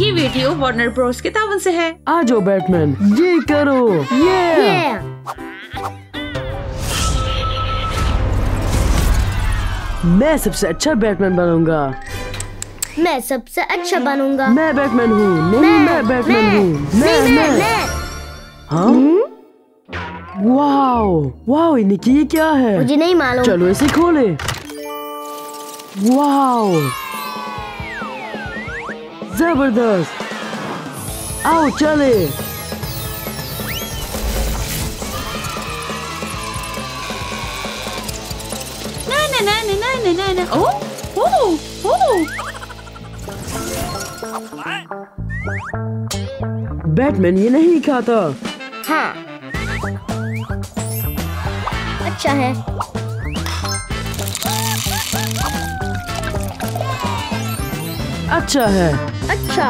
ये video Warner Bros के तावन से है। आ जाओ बैटमैन, ये करो। मैं सबसे अच्छा बैटमैन बनूंगा। मैं सबसे अच्छा बनूंगा। मैं बैटमैन हूँ। नहीं, मैं बैटमैन हूँ। मैं। हाँ? वाओ निकी, ये क्या है? मुझे नहीं मालूम। चलो इसे खोले। वाओ, जबरदस्त। आओ चले। ना। ओ। बैटमैन ये नहीं खाता। हाँ, अच्छा है। अच्छा है। अच्छा।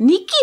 निकी।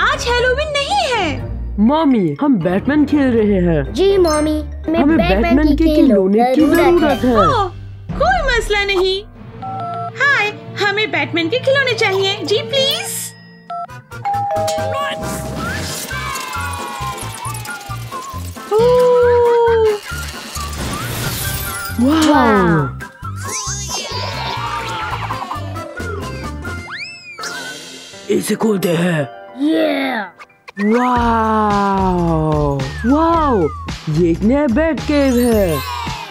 आज हैलोवीन नहीं है। मम्मी, हम बैटमैन खेल रहे हैं। जी मम्मी, हमें बैटमैन के खिलौने की जरूरत है। कोई मसला नहीं। हाय, हमें बैटमैन के खिलौने चाहिए। जी प्लीज। वाह, इसे खोलते हैं। वाओ, ये एक नया बैट केव है।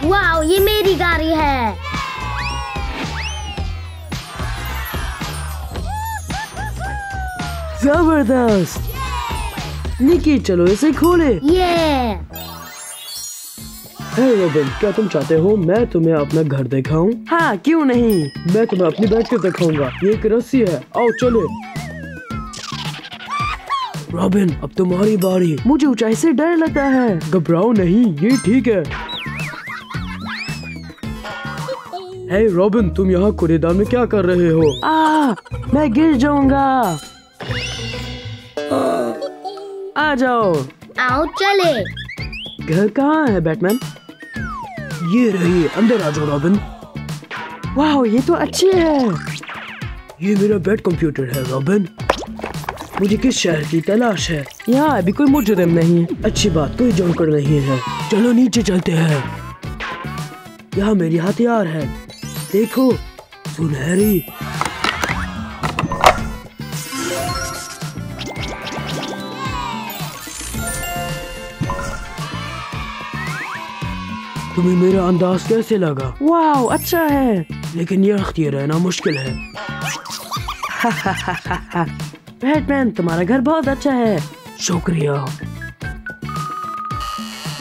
वाओ, ये मेरी गाड़ी है। जबरदस्त। निकी, चलो इसे खोले। हे रॉबिन, क्या तुम चाहते हो मैं तुम्हें अपना घर दिखाऊं? हाँ, क्यों नहीं। मैं तुम्हें अपनी बैट के दिखाऊंगा। ये एक रस्सी है, आओ चले। रॉबिन, अब तुम्हारी बारी। मुझे ऊंचाई से डर लगता है। घबराओ नहीं, ये ठीक है। हे रॉबिन, तुम यहाँ कूड़ेदान में क्या कर रहे हो? मैं गिर जाऊंगा। आ जाओ। आओ चले। घर कहाँ है बैटमैन? ये रही, अंदर आ जाओ रॉबिन। वाह, ये तो अच्छी है। ये मेरा बैट कंप्यूटर है रॉबिन। मुझे किस शहर की तलाश है? यहाँ अभी कोई मुजरिम नहीं। अच्छी बात, कोई जोकर नहीं है। चलो नीचे चलते हैं। यहाँ मेरी हथियार है, देखो, सुनहरी। तुम्हें मेरा अंदाज कैसे लगा? वाह, अच्छा है, लेकिन ये रखते रहना मुश्किल है। बैटमैन, तुम्हारा घर बहुत अच्छा है। शुक्रिया।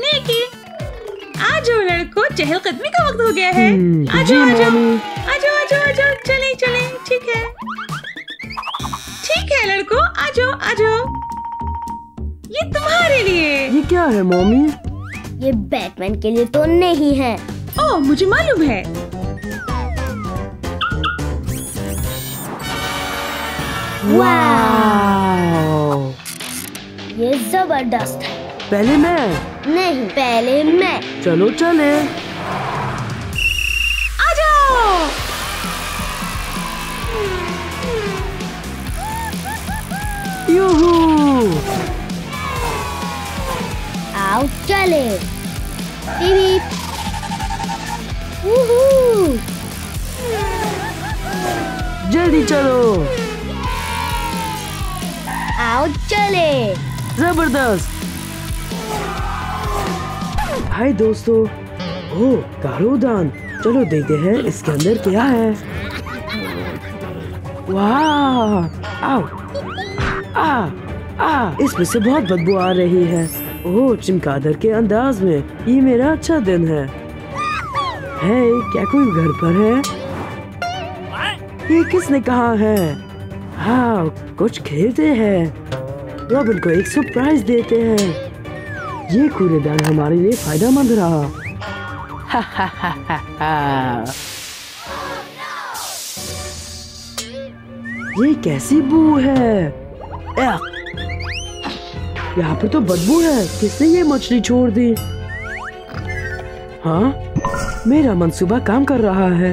निकी, आ जाओ लड़को, चहलकदमी का वक्त हो गया है। आ जाओ। चले। ठीक है लड़को, आ जाओ। ये तुम्हारे लिए। ये क्या है मम्मी? ये बैटमैन के लिए तो नहीं है। ओह, मुझे मालूम है। वाह, ये जबरदस्त है। पहले मैं। नहीं, पहले मैं। चलो चले। आ जाओ। यूहू। आओ चले। वूहू। जल्दी चलो। आओ चले। जबरदस्त। हाय दोस्तों। ओह, कूड़ेदान। चलो देखते हैं इसके अंदर क्या है। वाह, आओ। इसमें से बहुत बदबू आ रही है। ओह, चमगादड़ के अंदाज में। ये मेरा अच्छा दिन है। क्या कोई घर पर है? ये किसने कहा है? हाँ, कुछ खेलते हैं। रॉबिन को एक सरप्राइज देते हैं। ये कूड़ेदान हमारे लिए फायदेमंद रहा। ये कैसी बू है? यहाँ पर तो बदबू है। किसने ये मछली छोड़ दी? हाँ, मेरा मंसूबा काम कर रहा है।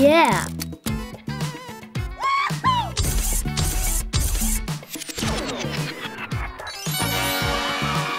yeah.